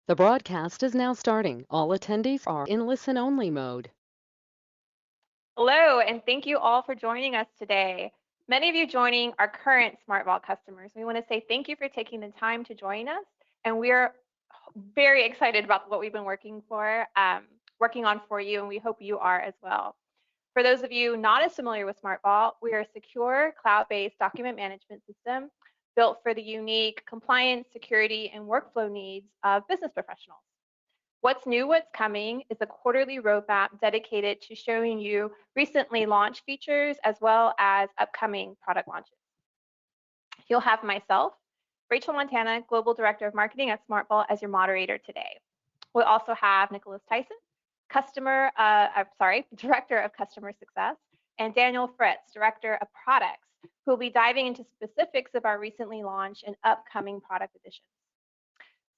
The broadcast is now starting. All attendees are in listen-only mode. Hello, and thank you all for joining us today. Many of you joining are current SmartVault customers. We want to say thank you for taking the time to join us, and we're very excited about what we've been working on for you, and we hope you are as well. For those of you not as familiar with SmartVault, we are a secure cloud-based document management system built for the unique compliance, security, and workflow needs of business professionals. What's new, what's coming is a quarterly roadmap dedicated to showing you recently launched features as well as upcoming product launches. You'll have myself, Rachel Montana, Global Director of Marketing at SmartVault, as your moderator today. We'll also have Nicholas Tyson, Director of Customer Success, and Daniel Fritz, Director of Products, who will be diving into specifics of our recently launched and upcoming product additions.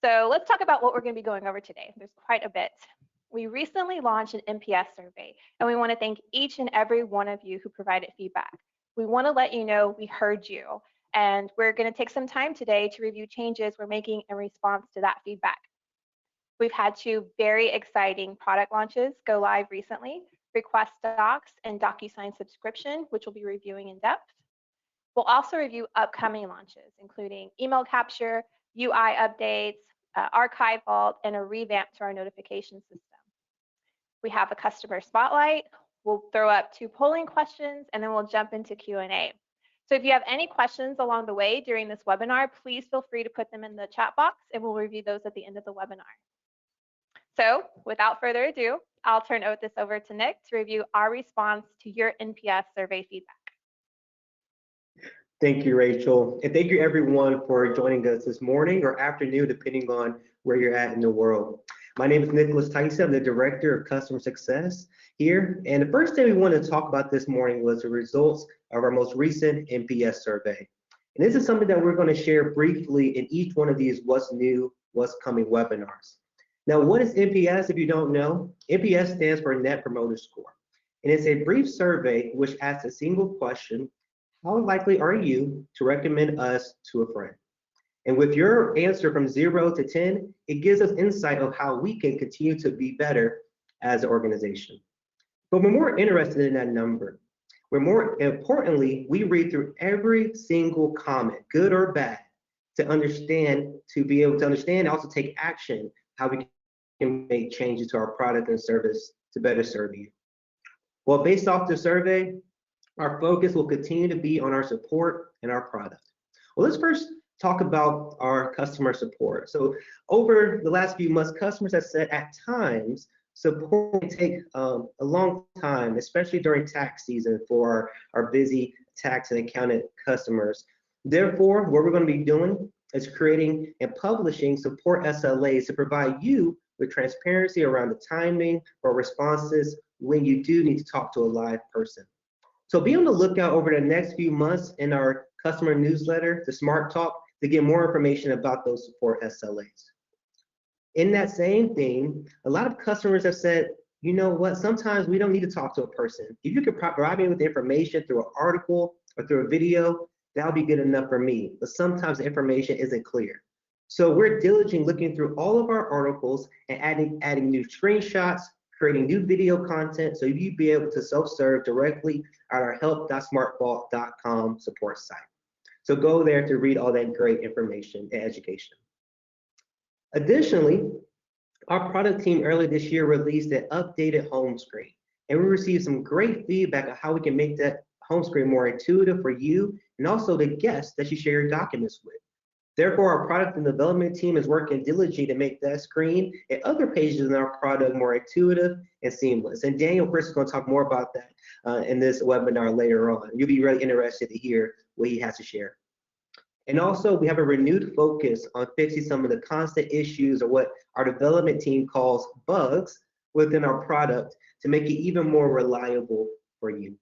So let's talk about what we're going to be going over today. There's quite a bit. We recently launched an NPS survey, and we want to thank each and every one of you who provided feedback. We want to let you know we heard you, and we're going to take some time today to review changes we're making in response to that feedback. We've had two very exciting product launches go live recently, Request Docs and Docusign Subscription, which we'll be reviewing in depth. We'll also review upcoming launches, including email capture, UI updates, archive vault, and a revamp to our notification system. We have a customer spotlight. We'll throw up 2 polling questions, and then we'll jump into Q&A. So if you have any questions along the way during this webinar, please feel free to put them in the chat box, and we'll review those at the end of the webinar. So without further ado, I'll turn this over to Nick to review our response to your NPS survey feedback. Thank you, Rachel. And thank you everyone for joining us this morning or afternoon, depending on where you're at in the world. My name is Nicholas Tyson. I'm the Director of Customer Success here. And the first thing we wanted to talk about this morning was the results of our most recent NPS survey. And this is something that we're going to share briefly in each one of these What's New, What's Coming webinars. Now, what is NPS if you don't know? NPS stands for Net Promoter Score. And it's a brief survey which asks a single question: how likely are you to recommend us to a friend? And with your answer from 0 to 10, it gives us insight of how we can continue to be better as an organization. But we're more interested in that number. More importantly, we read through every single comment, good or bad, to be able to understand and also take action, how we can make changes to our product and service to better serve you. Well, based off the survey, our focus will continue to be on our support and our product. Well, let's first talk about our customer support. So over the last few months, customers have said at times support can take a long time, especially during tax season for our busy tax and accountant customers. Therefore, what we're going to be doing is creating and publishing support SLAs to provide you with transparency around the timing for responses when you do need to talk to a live person. So be on the lookout over the next few months in our customer newsletter, the Smart Talk, to get more information about those support SLAs. In that same theme, a lot of customers have said, you know what, sometimes we don't need to talk to a person. If you could provide me with information through an article or through a video, that'll be good enough for me. But sometimes the information isn't clear. So we're diligently looking through all of our articles and adding new screenshots, creating new video content, so you'd be able to self-serve directly at our help.smartvault.com support site. So go there to read all that great information and education. Additionally, our product team earlier this year released an updated home screen, and we received some great feedback on how we can make that home screen more intuitive for you and also the guests that you share your documents with. Therefore, our product and development team is working diligently to make that screen and other pages in our product more intuitive and seamless. And Daniel Fritz is going to talk more about that in this webinar later on. You'll be really interested to hear what he has to share. And also, we have a renewed focus on fixing some of the constant issues or what our development team calls bugs within our product to make it even more reliable for you.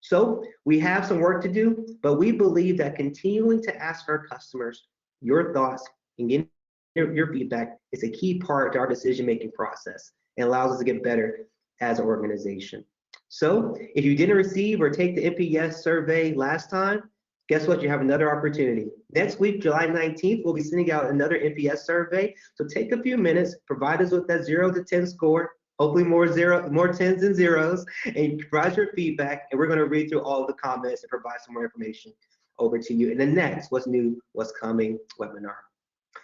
So we have some work to do, but we believe that continuing to ask our customers your thoughts and getting your feedback is a key part to our decision-making process and allows us to get better as an organization. So if you didn't receive or take the NPS survey last time, Guess what? You have another opportunity. Next week, July 19th, we'll be sending out another NPS survey. So take a few minutes, provide us with that 0 to 10 score, hopefully more 10s than zeros, and provide your feedback. And we're going to read through all of the comments and provide some more information over to you in the next What's New, What's Coming webinar.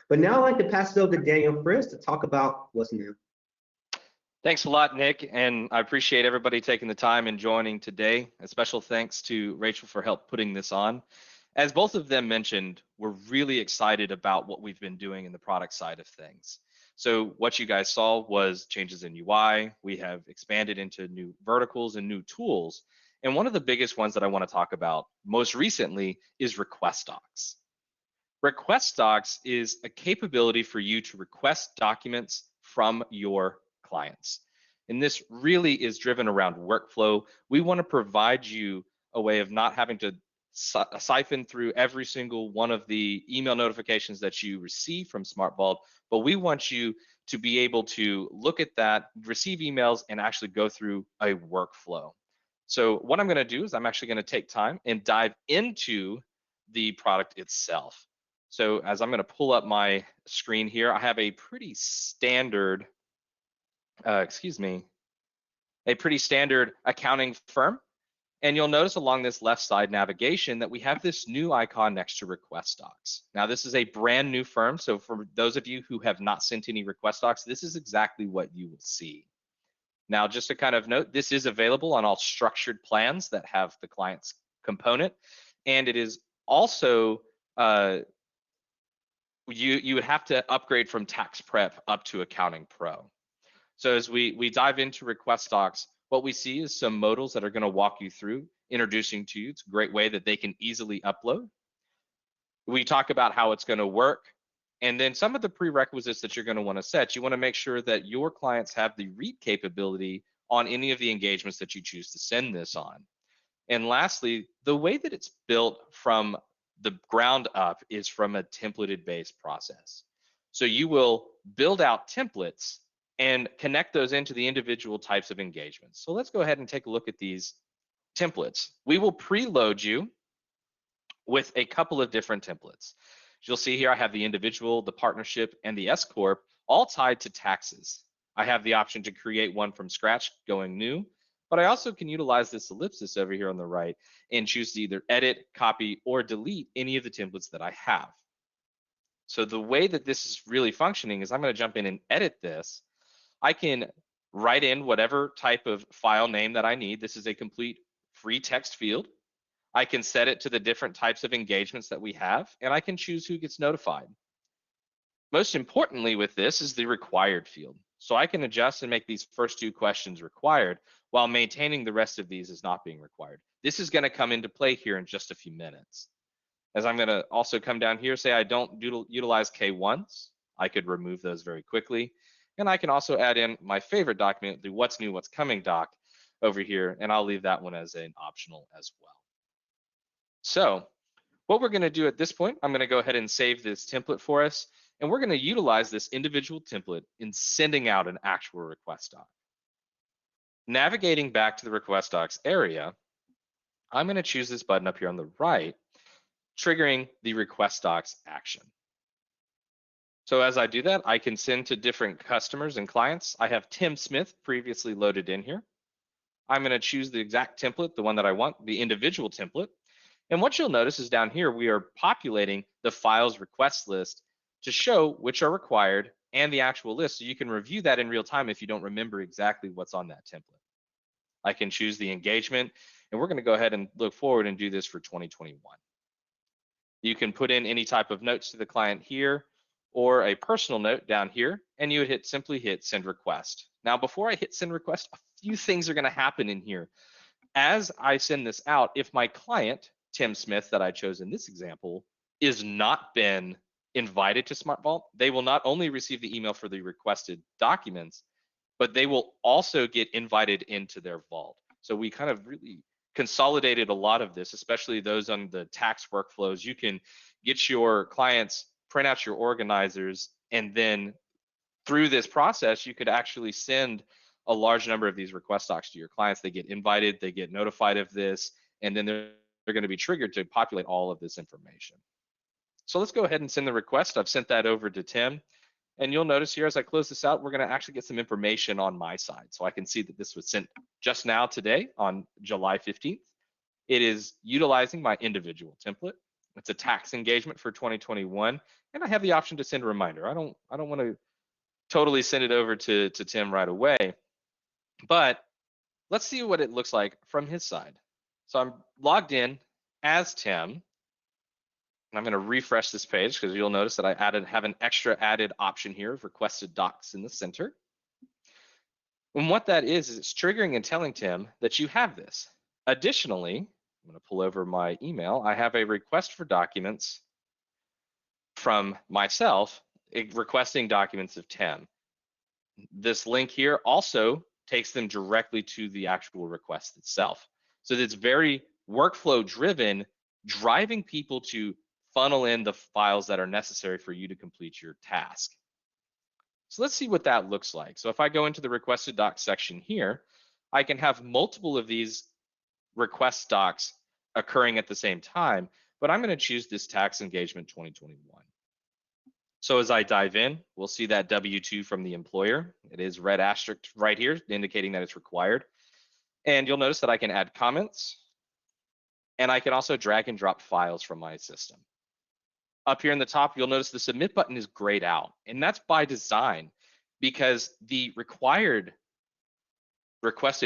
But now I'd like to pass it over to Daniel Frist to talk about what's new. Thanks a lot, Nick, and I appreciate everybody taking the time and joining today. A special thanks to Rachel for help putting this on. As both of them mentioned, we're really excited about what we've been doing in the product side of things. So what you guys saw was changes in UI. We have expanded into new verticals and new tools. And one of the biggest ones that I want to talk about most recently is Request Docs. Request Docs is a capability for you to request documents from your clients. And this really is driven around workflow. We want to provide you a way of not having to siphon through every single one of the email notifications that you receive from SmartVault, but we want you to be able to look at that, receive emails, and actually go through a workflow. So what I'm going to do is I'm actually going to take time and dive into the product itself. So as I'm going to pull up my screen here, I have a pretty standard a pretty standard accounting firm. And you'll notice along this left side navigation that we have this new icon next to Request Docs. Now, this is a brand new firm. So for those of you who have not sent any Request Docs, this is exactly what you will see. Now, just to kind of note, this is available on all structured plans that have the client's component. And it is also, you would have to upgrade from Tax Prep up to Accounting Pro. So as we dive into Request Docs, what we see is some modals that are going to walk you through, introducing to you. It's a great way that they can easily upload. We talk about how it's going to work, and then some of the prerequisites that you're going to want to set. You want to make sure that your clients have the read capability on any of the engagements that you choose to send this on. And lastly, the way that it's built from the ground up is from a templated based process. So you will build out templates and connect those into the individual types of engagements. So let's go ahead and take a look at these templates. We will preload you with a couple of different templates. As you'll see here, I have the individual, the partnership, and the S Corp all tied to taxes. I have the option to create one from scratch going new, but I also can utilize this ellipsis over here on the right and choose to either edit, copy, or delete any of the templates that I have. So the way that this is really functioning is I'm going to jump in and edit this. I can write in whatever type of file name that I need. This is a complete free text field. I can set it to the different types of engagements that we have, and I can choose who gets notified. Most importantly with this is the required field. So I can adjust and make these first two questions required while maintaining the rest of these as not being required. This is going to come into play here in just a few minutes. As I'm going to also come down here, say I don't utilize K1s, I could remove those very quickly. And I can also add in my favorite document, the What's New, What's Coming doc over here, and I'll leave that one as an optional as well. So what we're going to do at this point, I'm going to go ahead and save this template for us, and we're going to utilize this individual template in sending out an actual request doc. Navigating back to the Request Docs area, I'm going to choose this button up here on the right, triggering the Request Docs action. So as I do that, I can send to different customers and clients. I have Tim Smith previously loaded in here. I'm going to choose the exact template, the one that I want, the individual template. And what you'll notice is down here, we are populating the files request list to show which are required and the actual list. So you can review that in real time if you don't remember exactly what's on that template. I can choose the engagement, and we're going to go ahead and look forward and do this for 2021. You can put in any type of notes to the client here, or a personal note down here, and you would simply hit send request. Now, before I hit send request, a few things are going to happen in here. As I send this out, if my client, Tim Smith, that I chose in this example, is not been invited to SmartVault, they will not only receive the email for the requested documents, but they will also get invited into their vault. So we kind of really consolidated a lot of this, especially those on the tax workflows. You can get your clients, print out your organizers, and then through this process, you could actually send a large number of these request docs to your clients. They get invited, they get notified of this, and then they're they're going to be triggered to populate all of this information. So let's go ahead and send the request. I've sent that over to Tim. And you'll notice here as I close this out, we're going to actually get some information on my side. So I can see that this was sent just now today on July 15th. It is utilizing my individual template. It's a tax engagement for 2021. And I have the option to send a reminder. I don't want to totally send it over to Tim right away. But let's see what it looks like from his side. So I'm logged in as Tim. And I'm going to refresh this page because you'll notice that I have an extra added option here of requested docs in the center. And what that is it's triggering and telling Tim that you have this. Additionally, I'm going to pull over my email. I have a request for documents from myself requesting documents of Tim. This link here also takes them directly to the actual request itself. So it's very workflow driven, driving people to funnel in the files that are necessary for you to complete your task. So let's see what that looks like. So if I go into the requested docs section here, I can have multiple of these request docs occurring at the same time, but I'm going to choose this tax engagement 2021. So as I dive in, we'll see that W-2 from the employer. It is red asterisk right here, indicating that it's required. And you'll notice that I can add comments, and I can also drag and drop files from my system. Up here in the top, you'll notice the submit button is grayed out, and that's by design because the requested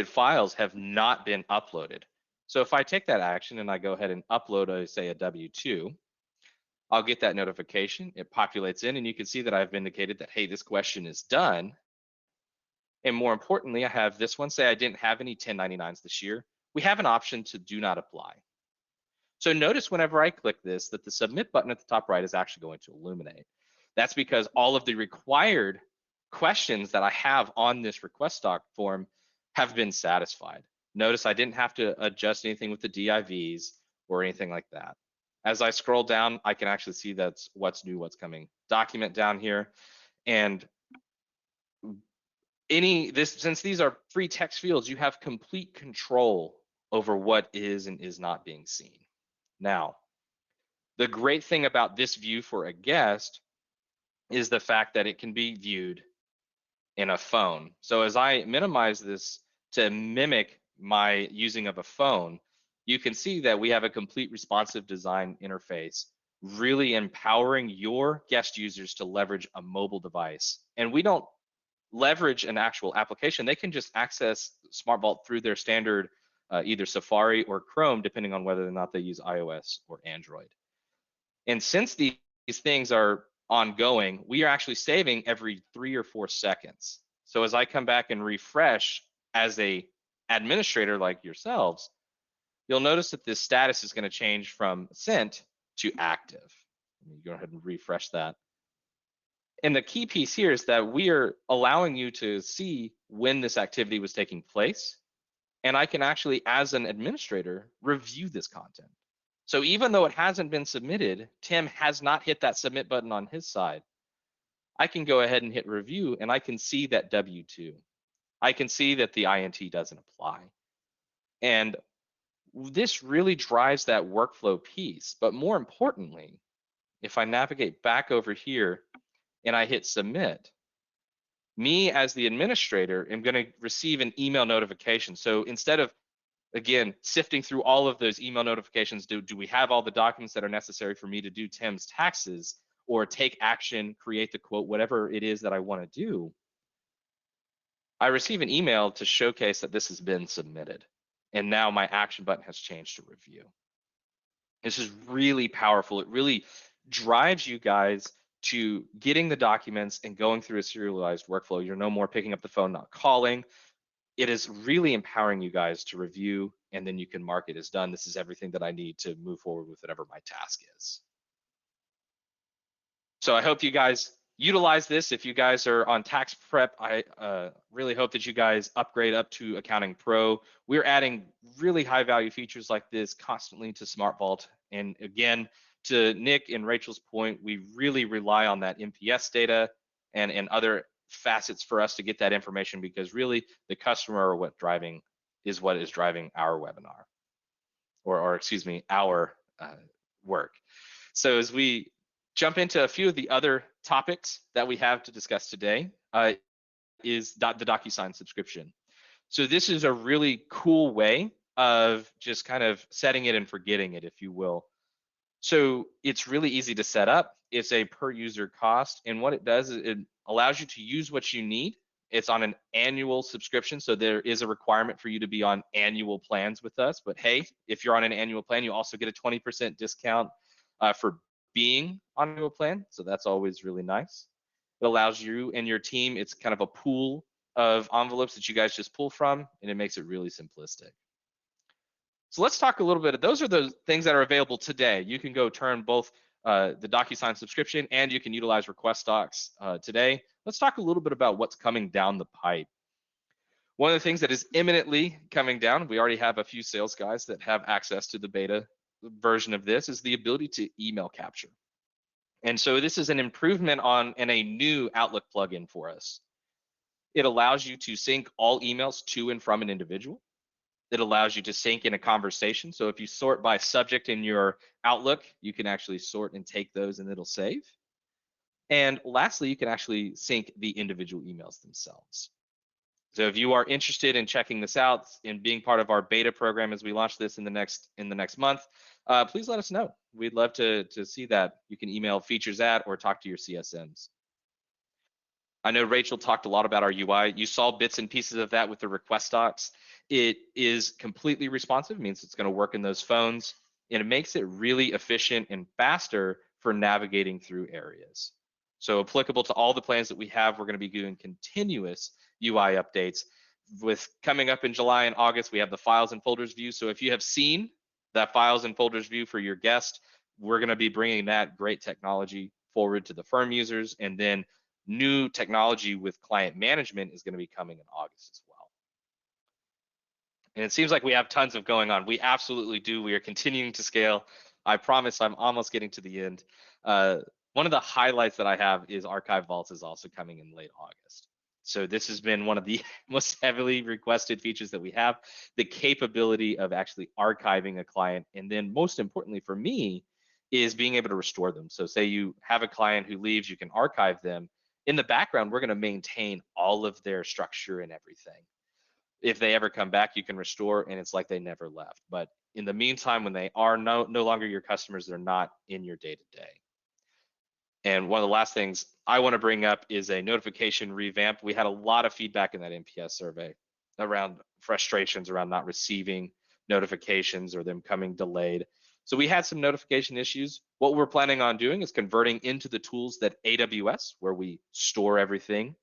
files have not been uploaded. So if I take that action and I go ahead and upload, say, a W-2, I'll get that notification. It populates in, and you can see that I've indicated that, hey, this question is done. And more importantly, I have this one, say I didn't have any 1099s this year. We have an option to do not apply. So notice whenever I click this that the submit button at the top right is actually going to illuminate. That's because all of the required questions that I have on this request doc form have been satisfied. Notice I didn't have to adjust anything with the DIVs or anything like that. As I scroll down, I can actually see that's what's new, what's coming document down here. And since these are free text fields, you have complete control over what is and is not being seen. Now, the great thing about this view for a guest is the fact that it can be viewed in a phone. So as I minimize this to mimic my using of a phone, you can see that we have a complete responsive design interface, really empowering your guest users to leverage a mobile device. And we don't leverage an actual application. They can just access SmartVault through their standard either Safari or Chrome, depending on whether or not they use iOS or Android. And since these things are ongoing, we are actually saving every 3 or 4 seconds. So as I come back and refresh as a administrator like yourselves, you'll notice that this status is going to change from sent to active. Let me go ahead and refresh that. And the key piece here is that we are allowing you to see when this activity was taking place. And I can actually, as an administrator, review this content. So even though it hasn't been submitted, Tim has not hit that submit button on his side. I can go ahead and hit review, and I can see that W-2. I can see that the INT doesn't apply. And this really drives that workflow piece. But more importantly, if I navigate back over here and I hit submit, me as the administrator am going to receive an email notification. So instead of, again, sifting through all of those email notifications, do we have all the documents that are necessary for me to do Tim's taxes or take action, create the quote, whatever it is that I want to do, I receive an email to showcase that this has been submitted. And now my action button has changed to review. This is really powerful. It really drives you guys to getting the documents and going through a serialized workflow. You're no more picking up the phone, not calling. It is really empowering you guys to review, and then you can mark it as done. This is everything that I need to move forward with whatever my task is. So I hope you guys utilize this. If you guys are on tax prep, I really hope that you guys upgrade up to Accounting Pro. We're adding really high value features like this constantly to SmartVault. And again, to Nick and Rachel's point, we really rely on that NPS data and other facets for us to get that information, because really the customer or what is driving our webinar. or excuse me, our work. So as we jump into a few of the other topics that we have to discuss today, is the Docusign subscription. So this is a really cool way of just kind of setting it and forgetting it, if you will. So it's really easy to set up. It's a per user cost. And what it does is it allows you to use what you need. It's on an annual subscription. So there is a requirement for you to be on annual plans with us. But hey, if you're on an annual plan, you also get a 20% discount for being on an annual plan. So that's always really nice. It allows you and your team, it's kind of a pool of envelopes that you guys just pull from, and it makes it really simplistic. So let's talk a little bit. Those are the things that are available today. You can go turn both the Docusign subscription and you can utilize request docs today. Let's talk a little bit about what's coming down the pipe. One of the things that is imminently coming down, we already have a few sales guys that have access to the beta version of this, is the ability to email capture. And so this is an improvement on and a new Outlook plugin for us. It allows you to sync all emails to and from an individual. It allows you to sync in a conversation. So if you sort by subject in your Outlook, you can actually sort and take those and it'll save. And lastly, you can actually sync the individual emails themselves. So if you are interested in checking this out and being part of our beta program as we launch this in the next month, please let us know. We'd love to see that. You can email features at or talk to your CSMs. I know Rachel talked a lot about our UI. You saw bits and pieces of that with the request docs. It is completely responsive, means it's going to work in those phones, and it makes it really efficient and faster for navigating through areas. So applicable to all the plans that we have, we're going to be doing continuous UI updates. With coming up in July and August, we have the files and folders view. So if you have seen that files and folders view for your guest, we're going to be bringing that great technology forward to the firm users, and then new technology with client management is going to be coming in August as well. And it seems like we have tons of going on. We absolutely do. We are continuing to scale. I promise I'm almost getting to the end. One of the highlights that I have is Archive Vaults is also coming in late August. So this has been one of the most heavily requested features that we have, the capability of actually archiving a client. And then most importantly for me is being able to restore them. So say you have a client who leaves, you can archive them. In the background, we're going to maintain all of their structure and everything. If they ever come back, you can restore and it's like they never left. But in the meantime, when they are no longer your customers, they're not in your day-to-day. And one of the last things I want to bring up is a notification revamp. We had a lot of feedback in that NPS survey around frustrations around not receiving notifications or them coming delayed. So we had some notification issues. What we're planning on doing is converting into the tools that AWS, where we store everything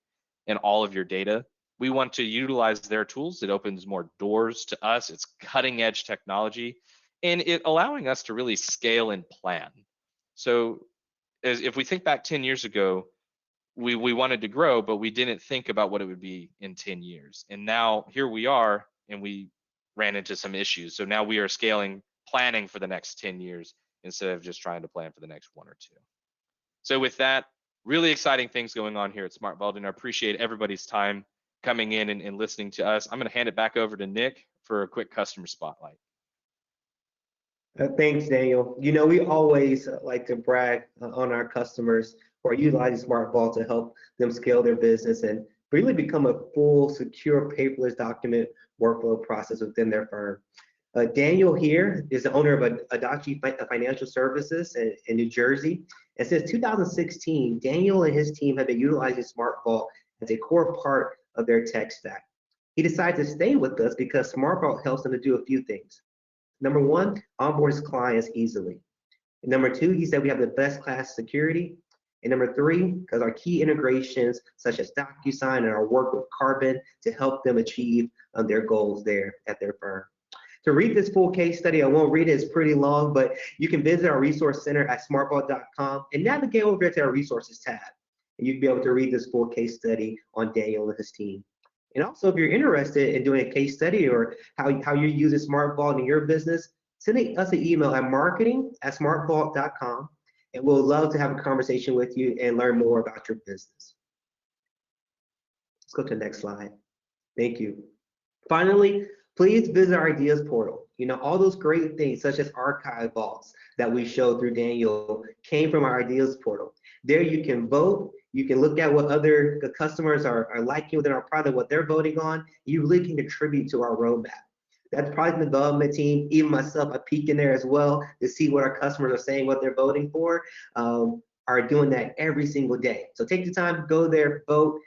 and all of your data. We want to utilize their tools. It opens more doors to us. It's cutting edge technology and it allowing us to really scale and plan. So if we think back 10 years ago, we wanted to grow, but we didn't think about what it would be in 10 years. And now here we are, and we ran into some issues. So now we are scaling, planning for the next 10 years instead of just trying to plan for the next 1 or 2. So with that, really exciting things going on here at SmartVault, and I appreciate everybody's time coming in and listening to us. I'm going to hand it back over to Nick for a quick customer spotlight. Thanks, Daniel. You know, we always like to brag on our customers who are utilizing SmartVault to help them scale their business and really become a full, secure, paperless document workflow process within their firm. Daniel here is the owner of Adachi Financial Services in New Jersey. And since 2016, Daniel and his team have been utilizing SmartVault as a core part of their tech stack. He decided to stay with us because SmartVault helps him to do a few things. Number one, onboard his clients easily. And number two, he said we have the best class security. And number three, because our key integrations such as Docusign and our work with Carbon to help them achieve their goals there at their firm. To read this full case study, I won't read it, it's pretty long, but you can visit our resource center at smartvault.com and navigate over to our resources tab. And you'll be able to read this full case study on Daniel and his team. And also, if you're interested in doing a case study or how you're using SmartVault in your business, send us an email at marketing@smartvault.com, and we'll love to have a conversation with you and learn more about your business. Let's go to the next slide. Thank you. Finally, please visit our ideas portal. You know, all those great things such as archive vaults that we showed through Daniel came from our ideas portal. There you can vote, you can look at what other customers are liking within our product, what they're voting on. You really can contribute to our roadmap. That product development team, even myself, I peek in there as well to see what our customers are saying, what they're voting for, are doing that every single day. So take the time, go there, vote.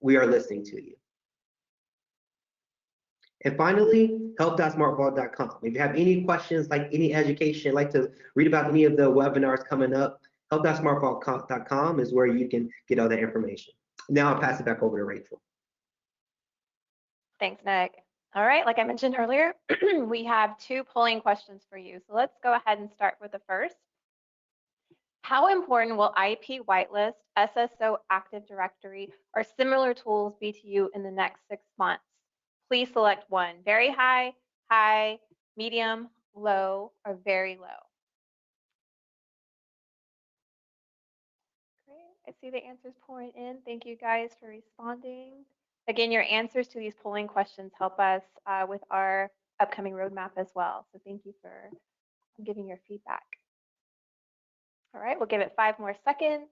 We are listening to you. And finally, help.smartvault.com. If you have any questions, like any education, like to read about any of the webinars coming up, help.smartvault.com is where you can get all that information. Now I'll pass it back over to Rachel. Thanks, Nick. All right, like I mentioned earlier, we have 2 polling questions for you. So let's go ahead and start with the first. How important will IP whitelist, SSO Active Directory, or similar tools be to you in the next 6 months? Please select one: very high, high, medium, low, or very low. Great, I see the answers pouring in. Thank you guys for responding. Again, your answers to these polling questions help us with our upcoming roadmap as well. So thank you for giving your feedback. All right, we'll give it 5 more seconds.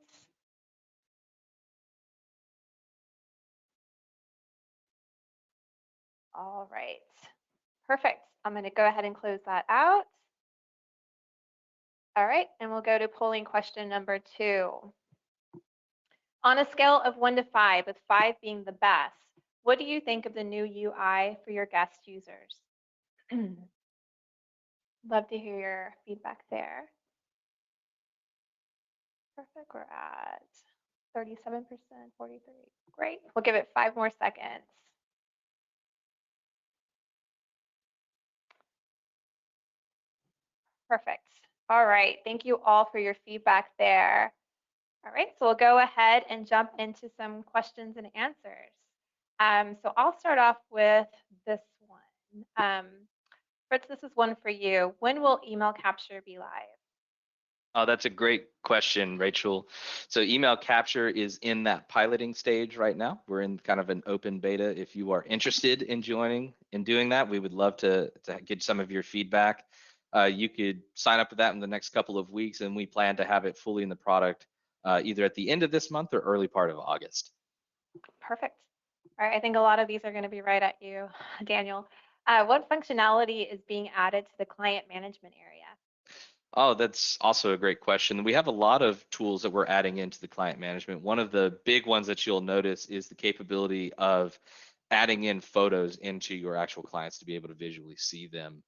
All right, perfect. I'm going to go ahead and close that out. All right, and we'll go to polling question number 2. On a scale of 1 to 5, with 5 being the best, what do you think of the new UI for your guest users? Love to hear your feedback there. Perfect, we're at 37%, 43. Great, we'll give it 5 more seconds. Perfect. All right, thank you all for your feedback there. All right, so we'll go ahead and jump into some questions and answers. So I'll start off with this one. Fritz, this is one for you. When will email capture be live? Oh, that's a great question, Rachel. So email capture is in that piloting stage right now. We're in kind of an open beta. If you are interested in joining and doing that, we would love to get some of your feedback. You could sign up for that in the next couple of weeks, and we plan to have it fully in the product either at the end of this month or early part of August. Perfect. All right, I think a lot of these are going to be right at you, Daniel. What functionality is being added to the client management area? Oh, that's also a great question. We have a lot of tools that we're adding into the client management. One of the big ones that you'll notice is the capability of adding in photos into your actual clients to be able to visually see them.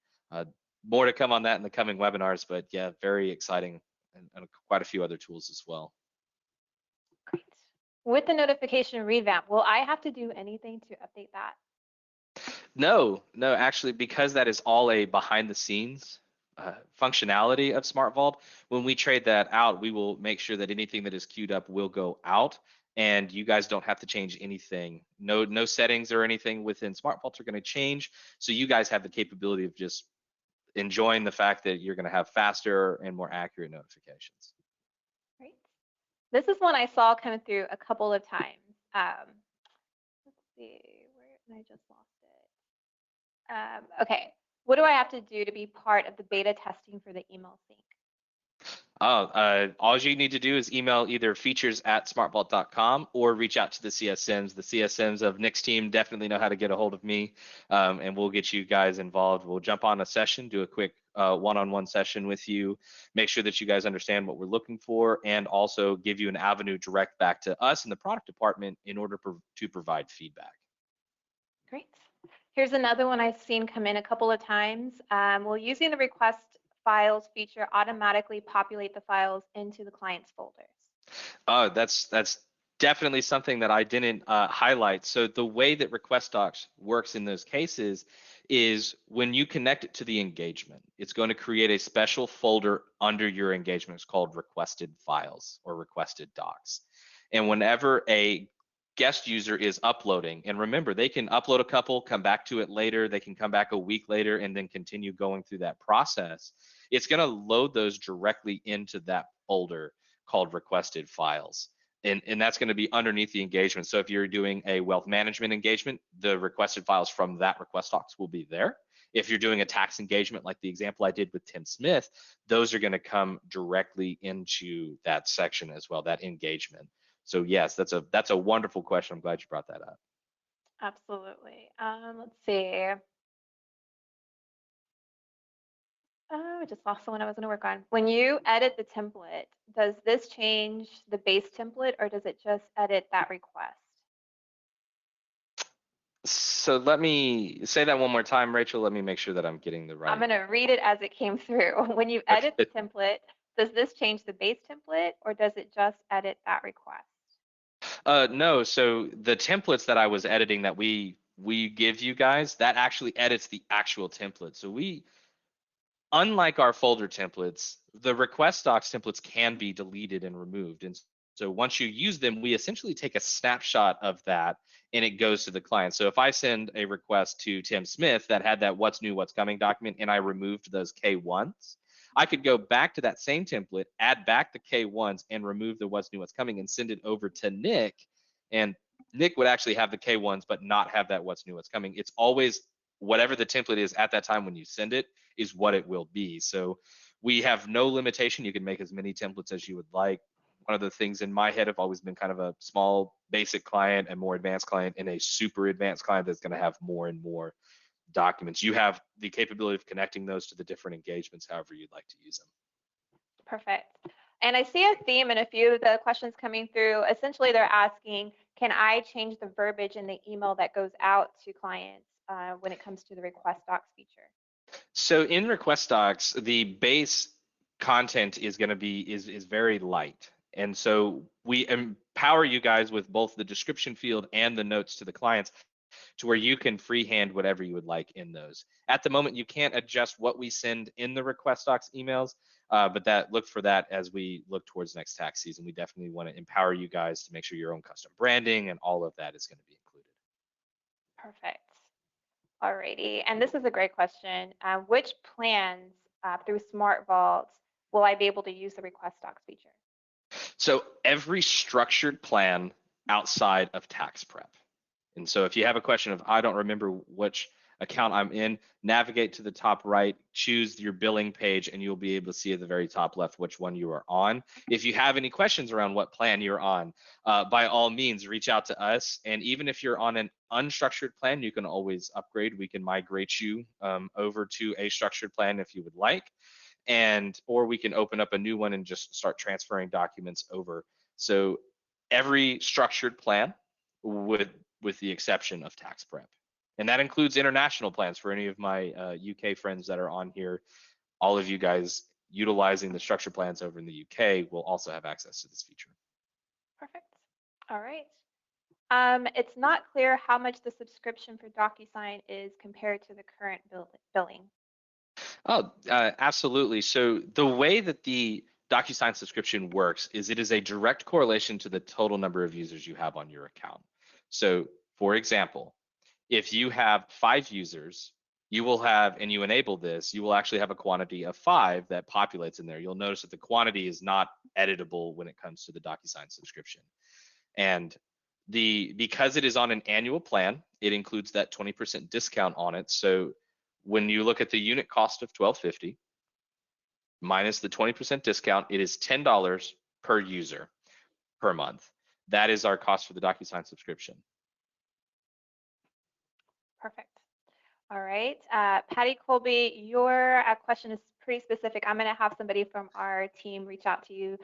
More to come on that in the coming webinars, but yeah, very exciting, and quite a few other tools as well. Great. With the notification revamp, will I have to do anything to update that? No, actually, because that is all a behind the scenes functionality of SmartVault, when we trade that out, we will make sure that anything that is queued up will go out, and you guys don't have to change anything. No settings or anything within SmartVault are going to change, so you guys have the capability of just enjoying the fact that you're going to have faster and more accurate notifications. Great. This is one I saw come through a couple of times. Let's see, where I just lost it. Okay, what do I have to do to be part of the beta testing for the email sync? All you need to do is email either features@smartvault.com or reach out to the CSMs. The CSMs of Nick's team definitely know how to get a hold of me, and we'll get you guys involved. We'll jump on a session, do a quick one-on-one session with you, make sure that you guys understand what we're looking for, and also give you an avenue direct back to us in the product department in order to provide feedback. Great. Here's another one I've seen come in a couple of times. Will using the request files feature automatically populate the files into the client's folders? Oh, that's definitely something that I didn't highlight. So the way that request docs works in those cases is when you connect it to the engagement, it's going to create a special folder under your engagement. It's called requested files or requested docs. And whenever a guest user is uploading, and remember, they can upload a couple, come back to it later, they can come back a week later and then continue going through that process. It's going to load those directly into that folder called requested files. And that's going to be underneath the engagement. So if you're doing a wealth management engagement, the requested files from that request docs will be there. If you're doing a tax engagement like the example I did with Tim Smith, those are going to come directly into that section as well, that engagement. So yes, that's a wonderful question. I'm glad you brought that up. Absolutely. Let's see. Oh, I just lost the one I was going to work on. When you edit the template, does this change the base template or does it just edit that request? So let me say that one more time, Rachel. Let me make sure that I'm getting the right. I'm going to read it as it came through. When you edit the template, does this change the base template or does it just edit that request? No, so the templates that I was editing that we give you guys, that actually edits the actual template. So unlike our folder templates, the request docs templates can be deleted and removed. And so once you use them, we essentially take a snapshot of that and it goes to the client. So if I send a request to Tim Smith that had that what's new, what's coming document, and I removed those K1s, I could go back to that same template, add back the K1s and remove the what's new, what's coming and send it over to Nick. And Nick would actually have the K1s, but not have that what's new, what's coming. It's always whatever the template is at that time when you send it is what it will be. So we have no limitation. You can make as many templates as you would like. One of the things in my head have always been kind of a small basic client, a more advanced client, and a super advanced client that's going to have more and more documents. You have the capability of connecting those to the different engagements however you'd like to use them. Perfect. And I see a theme in a few of the questions coming through. Essentially, they're asking, can I change the verbiage in the email that goes out to clients when it comes to the request docs feature? So in request docs, the base content is going to be is very light. And so we empower you guys with both the description field and the notes to the clients to where you can freehand whatever you would like in those. At the moment, you can't adjust what we send in the request docs emails, but look for that as we look towards next tax season. We definitely want to empower you guys to make sure your own custom branding and all of that is going to be included. Perfect. Alrighty, and this is a great question. Which plans through SmartVault will I be able to use the request docs feature? So every structured plan outside of tax prep. And so if you have a question of, I don't remember which account I'm in, navigate to the top right, choose your billing page, and you'll be able to see at the very top left which one you are on. If you have any questions around what plan you're on, by all means, reach out to us. And even if you're on an unstructured plan, you can always upgrade. We can migrate you over to a structured plan if you would like. Or we can open up a new one and just start transferring documents over. So every structured plan with the exception of tax prep. And that includes international plans for any of my UK friends that are on here. All of you guys utilizing the structured plans over in the UK will also have access to this feature. Perfect. All right. It's not clear how much the subscription for Docusign is compared to the current billing. Oh, absolutely. So the way that the Docusign subscription works is it is a direct correlation to the total number of users you have on your account. So for example, if you have 5 users, you will have, and you enable this, you will actually have a quantity of 5 that populates in there. You'll notice that the quantity is not editable when it comes to the Docusign subscription. And because it is on an annual plan, it includes that 20% discount on it. So when you look at the unit cost of $12.50 minus the 20% discount, it is $10 per user per month. That is our cost for the Docusign subscription. Perfect. All right. Patty Colby, your question is pretty specific. I'm going to have somebody from our team reach out to you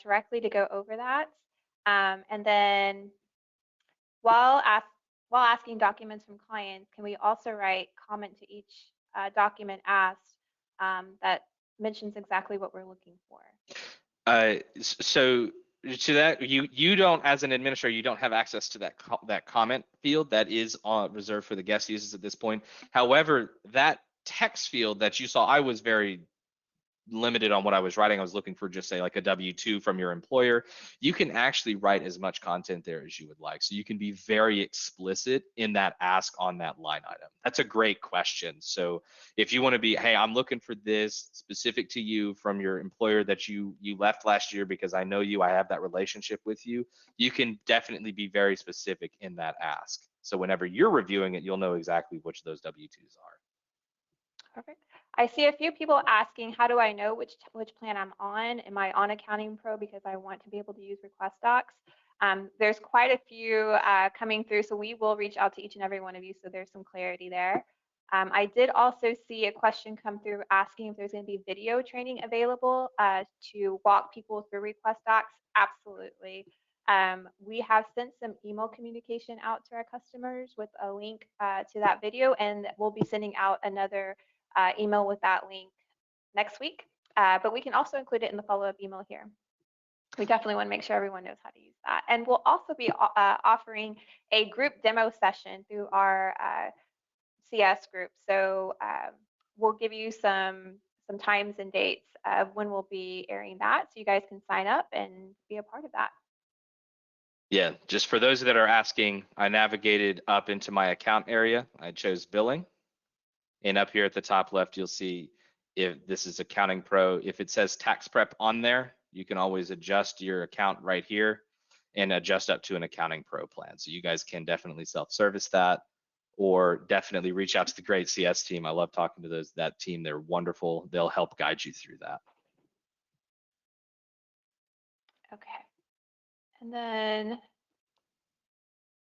directly to go over that. And then while asking documents from clients, can we also write comment to each document asked that mentions exactly what we're looking for? So to that, you don't, as an administrator, you don't have access to that comment field that is reserved for the guest users at this point. However, that text field that you saw, I was very limited on what I was writing. I was looking for just say like a W-2 from your employer. You can actually write as much content there as you would like. So you can be very explicit in that ask on that line item. That's a great question. So if you want to be, hey, I'm looking for this specific to you from your employer that you left last year because I know you, I have that relationship with you, you can definitely be very specific in that ask. So whenever you're reviewing it, you'll know exactly which of those W-2s are. Perfect. I see a few people asking, how do I know which plan I'm on? Am I on Accounting Pro because I want to be able to use request docs? There's quite a few coming through, so we will reach out to each and every one of you so there's some clarity there. I did also see a question come through asking if there's going to be video training available to walk people through request docs. Absolutely. We have sent some email communication out to our customers with a link to that video, and we'll be sending out another email with that link next week. But we can also include it in the follow-up email here. We definitely want to make sure everyone knows how to use that. And we'll also be offering a group demo session through our CS group. So we'll give you some times and dates of when we'll be airing that, so you guys can sign up and be a part of that. Yeah, just for those that are asking, I navigated up into my account area. I chose billing. And up here at the top left, you'll see if this is Accounting Pro. If it says tax prep on there, you can always adjust your account right here and adjust up to an Accounting Pro plan. So you guys can definitely self-service that, or definitely reach out to the great CS team. I love talking to that team. They're wonderful. They'll help guide you through that. Okay. And then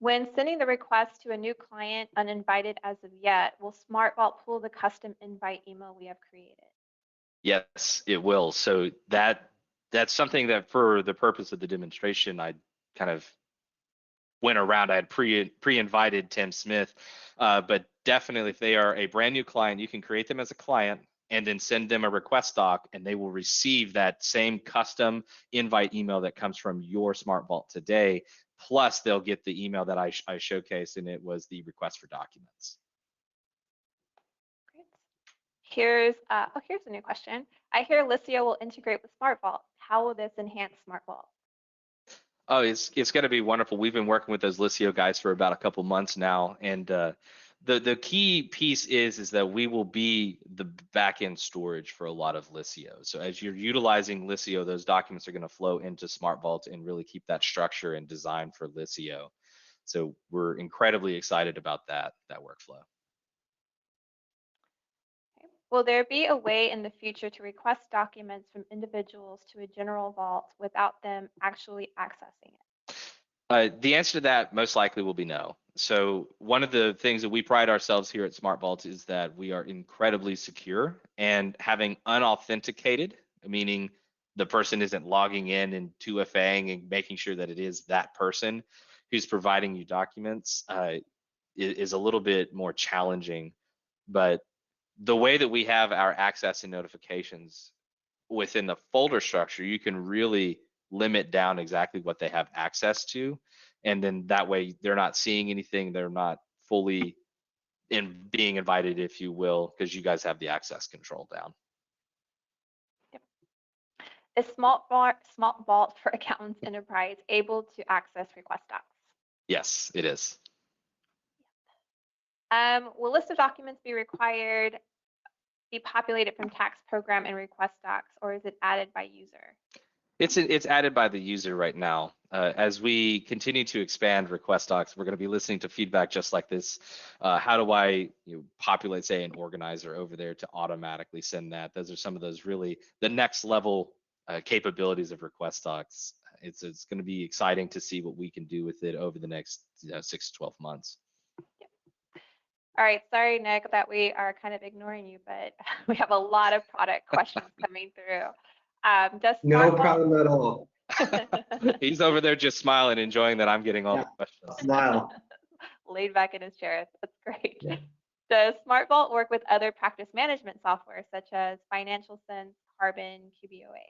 when sending the request to a new client uninvited as of yet, will SmartVault pull the custom invite email we have created? Yes, it will. So that's something that, for the purpose of the demonstration, I kind of went around. I had pre-invited Tim Smith, but definitely if they are a brand new client, you can create them as a client and then send them a request doc, and they will receive that same custom invite email that comes from your SmartVault today. Plus, they'll get the email that I showcased, and it was the request for documents. Great. Here's a new question. I hear Lisio will integrate with SmartVault. How will this enhance SmartVault? Oh, it's going to be wonderful. We've been working with those Lisio guys for about a couple months now, and the key piece is that we will be the back-end storage for a lot of Lisio. So as you're utilizing Lisio, those documents are going to flow into SmartVault and really keep that structure and design for Lisio. So we're incredibly excited about that workflow. Okay. Will there be a way in the future to request documents from individuals to a general vault without them actually accessing it? The answer to that most likely will be no. So one of the things that we pride ourselves here at SmartVault is that we are incredibly secure, and having unauthenticated, meaning the person isn't logging in and 2FAing and making sure that it is that person who's providing you documents is a little bit more challenging. But the way that we have our access and notifications within the folder structure, you can really limit down exactly what they have access to, and then that way they're not seeing anything, they're not fully being invited, if you will, because you guys have the access control down. Yep. Is SmartVault for Accountants Enterprise able to access request docs? Yes, it is. Will list of documents be required, be populated from tax program and request docs, or is it added by user? It's added by the user right now. As we continue to expand request docs, we're going to be listening to feedback just like this. How do I populate, say, an organizer over there to automatically send that? Those are some of those really the next level capabilities of request docs. It's going to be exciting to see what we can do with it over the next 6 to 12 months. Yep. All right, sorry, Nick, that we are kind of ignoring you, but we have a lot of product questions coming through. No problem at all. He's over there just smiling, enjoying that I'm getting all the questions. Smile. Laid back in his chair. That's great. Yeah. Does SmartVault work with other practice management software such as Financial Sense, Carbon, QBOA?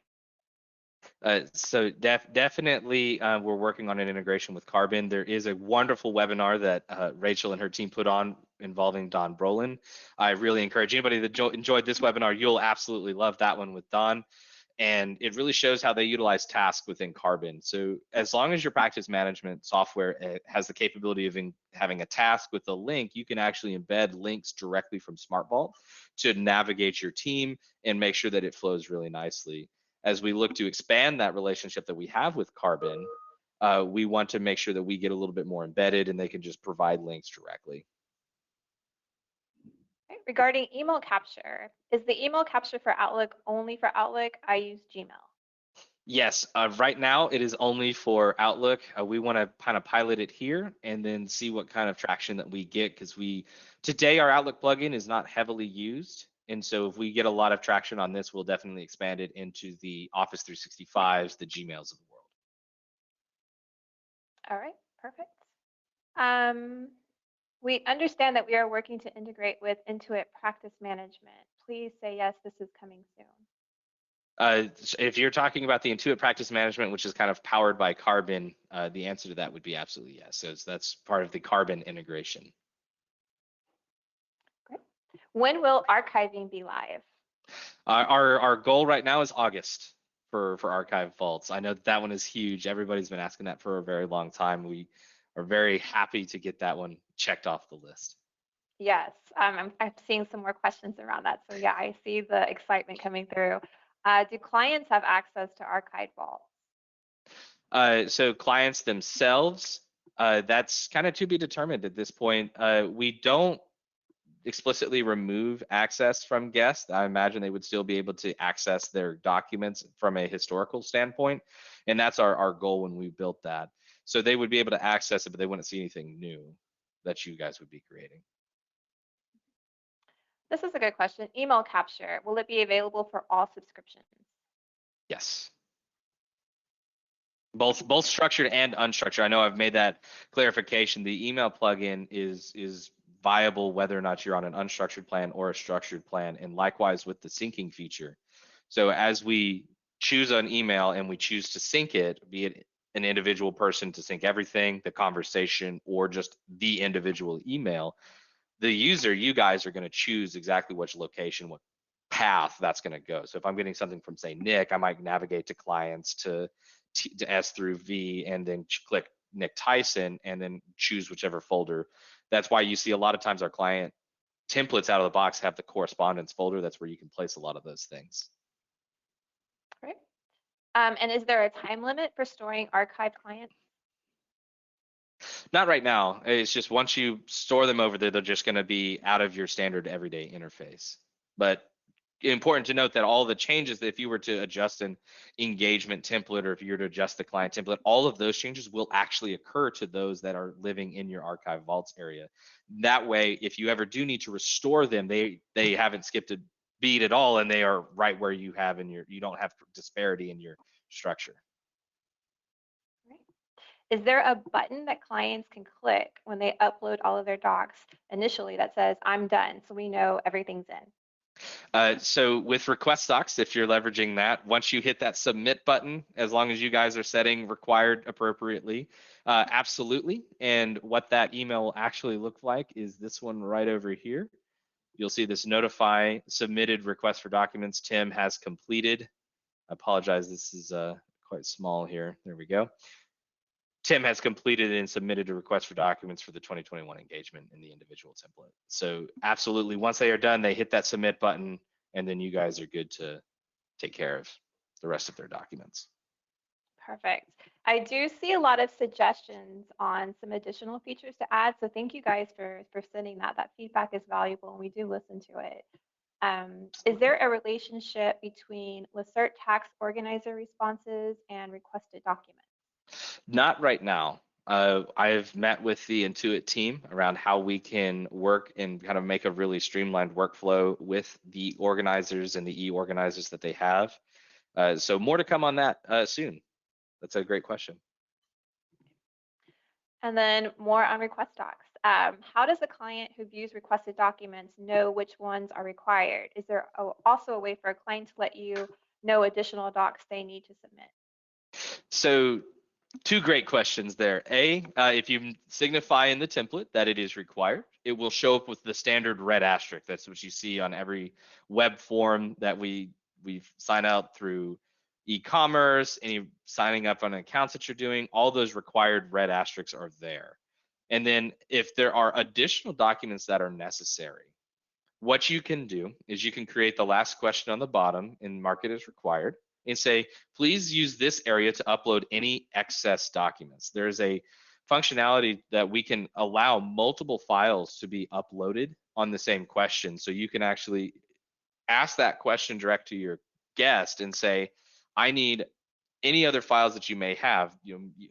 So definitely we're working on an integration with Carbon. There is a wonderful webinar that Rachel and her team put on involving Don Brolin. I really encourage anybody that enjoyed this webinar, you'll absolutely love that one with Don. And it really shows how they utilize tasks within Carbon. So as long as your practice management software has the capability of having a task with a link, you can actually embed links directly from SmartVault to navigate your team and make sure that it flows really nicely. As we look to expand that relationship that we have with Carbon, we want to make sure that we get a little bit more embedded and they can just provide links directly. Okay. Regarding email capture, is the email capture for Outlook only for Outlook? I use Gmail. Yes, right now it is only for Outlook. We want to kind of pilot it here and then see what kind of traction that we get, because today our Outlook plugin is not heavily used. And so if we get a lot of traction on this, we'll definitely expand it into the Office 365s, the Gmails of the world. All right, perfect. We understand that we are working to integrate with Intuit Practice Management. Please say yes, this is coming soon. If you're talking about the Intuit Practice Management, which is kind of powered by Carbon, the answer to that would be absolutely yes. So that's part of the Carbon integration. Great. When will archiving be live? Our goal right now is August for archive vaults. I know that one is huge. Everybody's been asking that for a very long time. We are very happy to get that one checked off the list. Yes, I'm seeing some more questions around that. So yeah, I see the excitement coming through. Do clients have access to archive vaults? So clients themselves, that's kind of to be determined at this point. We don't explicitly remove access from guests. I imagine they would still be able to access their documents from a historical standpoint. And that's our goal when we built that. So they would be able to access it, but they wouldn't see anything new that you guys would be creating. This is a good question. Email capture, will it be available for all subscriptions? Yes. Both structured and unstructured. I know I've made that clarification. The email plugin is viable whether or not you're on an unstructured plan or a structured plan, and likewise with the syncing feature. So as we choose an email and we choose to sync it, be it an individual person to sync everything, the conversation, or just the individual email, the user, you guys are going to choose exactly which location, what path that's going to go. So if I'm getting something from, say, Nick, I might navigate to clients to S through V and then click Nick Tyson and then choose whichever folder. That's why you see a lot of times our client templates out of the box have the correspondence folder. That's where you can place a lot of those things. Great. And is there a time limit for storing archived clients? Not right now. It's just once you store them over there, they're just going to be out of your standard everyday interface. But important to note that all the changes, if you were to adjust an engagement template or if you were to adjust the client template, all of those changes will actually occur to those that are living in your archive vaults area. That way, if you ever do need to restore them, they haven't skipped a beat at all, and they are right where you have in you don't have disparity in your structure. Is there a button that clients can click when they upload all of their docs initially that says, I'm done, so we know everything's in? So with request docs, if you're leveraging that, once you hit that submit button, as long as you guys are setting required appropriately, absolutely. And what that email will actually look like is this one right over here. You'll see this notify submitted request for documents. Tim has completed. I apologize, this is quite small here. There we go. Tim has completed and submitted a request for documents for the 2021 engagement in the individual template. So absolutely, once they are done, they hit that submit button, and then you guys are good to take care of the rest of their documents. Perfect. I do see a lot of suggestions on some additional features to add. So thank you guys for sending that. That feedback is valuable, and we do listen to it. Is there a relationship between Lacert tax organizer responses and requested documents? Not right now. I've met with the Intuit team around how we can work and kind of make a really streamlined workflow with the organizers and the e-organizers that they have. So more to come on that soon. That's a great question. And then more on request docs. How does the client who views requested documents know which ones are required? Is there also a way for a client to let you know additional docs they need to submit? So two great questions there. If you signify in the template that it is required, it will show up with the standard red asterisk. That's what you see on every web form that we've signed out through e-commerce, any signing up on accounts that you're doing, all those required red asterisks are there. And then if there are additional documents that are necessary, what you can do is you can create the last question on the bottom and mark it as required and say, please use this area to upload any excess documents. There's a functionality that we can allow multiple files to be uploaded on the same question. So you can actually ask that question direct to your guest and say, I need any other files that you may have.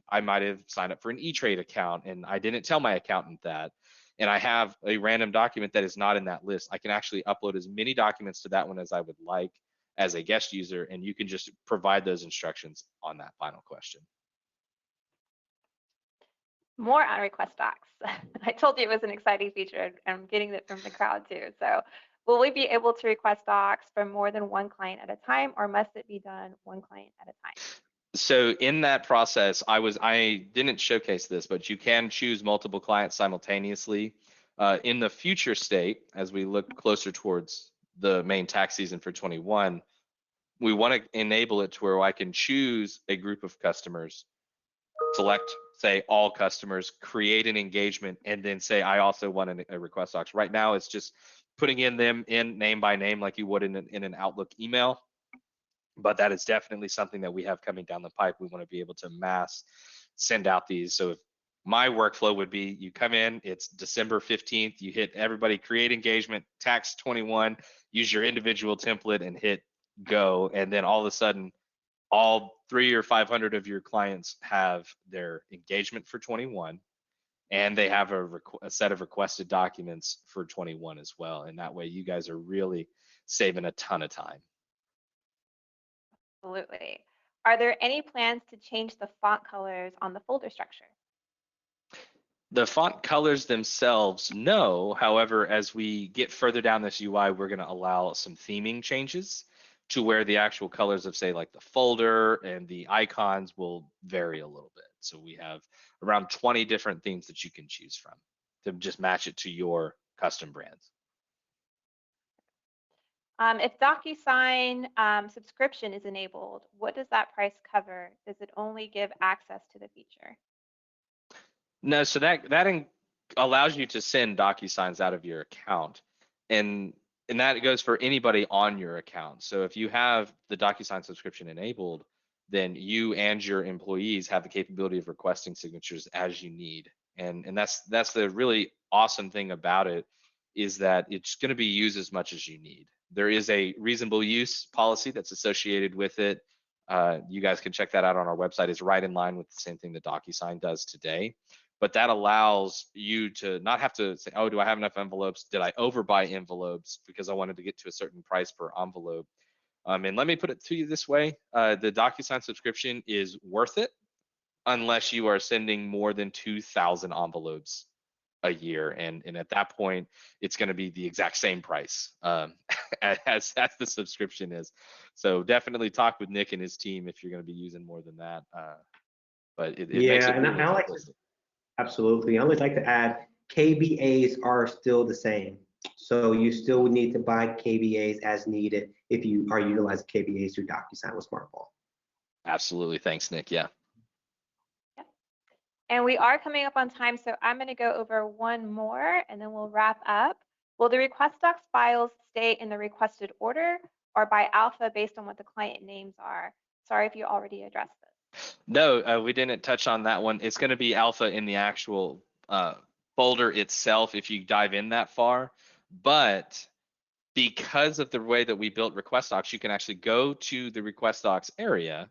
I might have signed up for an E-Trade account and I didn't tell my accountant that, and I have a random document that is not in that list. I can actually upload as many documents to that one as I would like as a guest user, and you can just provide those instructions on that final question. More on request docs. I told you it was an exciting feature. I'm getting it from the crowd too. So will we be able to request docs from more than one client at a time, or must it be done one client at a time? So in that process, I didn't showcase this, but you can choose multiple clients simultaneously. In the future state, as we look closer towards the main tax season for 21, we want to enable it to where I can choose a group of customers, select, say, all customers, create an engagement, and then say, I also want a request docs. Right now, it's just putting them in name by name like you would in an Outlook email. But that is definitely something that we have coming down the pipe. We want to be able to mass send out these. So if my workflow would be, you come in, it's December 15th, you hit everybody, create engagement, tax 21, use your individual template and hit go. And then all of a sudden, all 300 or 500 of your clients have their engagement for 21, and they have a set of requested documents for 21 as well. And that way you guys are really saving a ton of time. Absolutely. Are there any plans to change the font colors on the folder structure? The font colors themselves, no. However, as we get further down this UI, we're going to allow some theming changes to where the actual colors of, say, like the folder and the icons will vary a little bit. So we have around 20 different themes that you can choose from to just match it to your custom brands. If Docusign subscription is enabled, what does that price cover? Does it only give access to the feature? No, so that allows you to send DocuSigns out of your account, and that goes for anybody on your account. So if you have the DocuSign subscription enabled, then you and your employees have the capability of requesting signatures as you need. And that's the really awesome thing about it, is that it's going to be used as much as you need. There is a reasonable use policy that's associated with it. You guys can check that out on our website. It's right in line with the same thing that DocuSign does today. But that allows you to not have to say, oh, do I have enough envelopes? Did I overbuy envelopes because I wanted to get to a certain price per envelope? And let me put it to you this way. The DocuSign subscription is worth it unless you are sending more than 2,000 envelopes a year. And at that point, it's going to be the exact same price as the subscription is. So definitely talk with Nick and his team if you're going to be using more than that. But it makes it really simplistic. Absolutely. I always like to add, KBAs are still the same. So you still would need to buy KBAs as needed if you are utilizing KBAs through Docusign with SmartVault. Absolutely. Thanks, Nick. Yeah. And we are coming up on time, so I'm going to go over one more and then we'll wrap up. Will the request docs files stay in the requested order or by alpha based on what the client names are? Sorry if you already addressed this. No, we didn't touch on that one. It's going to be alpha in the actual folder itself if you dive in that far. But because of the way that we built request docs, you can actually go to the request docs area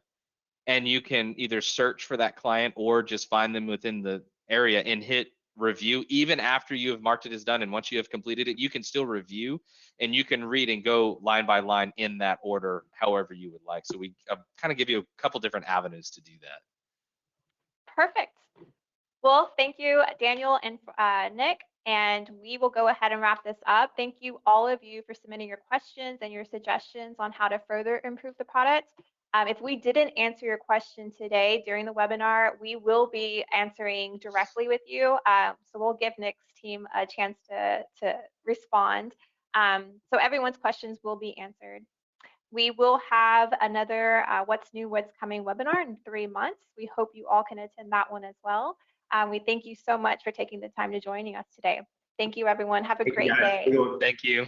and you can either search for that client or just find them within the area and hit review even after you have marked it as done. And once you have completed it, you can still review and you can read and go line by line in that order, however you would like. So we kind of give you a couple different avenues to do that. Perfect. Well, thank you, Daniel and Nick, and we will go ahead and wrap this up. Thank you, all of you, for submitting your questions and your suggestions on how to further improve the product. If we didn't answer your question today during the webinar, we will be answering directly with you. So we'll give Nick's team a chance to respond. So everyone's questions will be answered. We will have another What's New, What's Coming webinar in 3 months. We hope you all can attend that one as well. We thank you so much for taking the time to joining us today. Thank you, everyone. Have a great day. Thank you.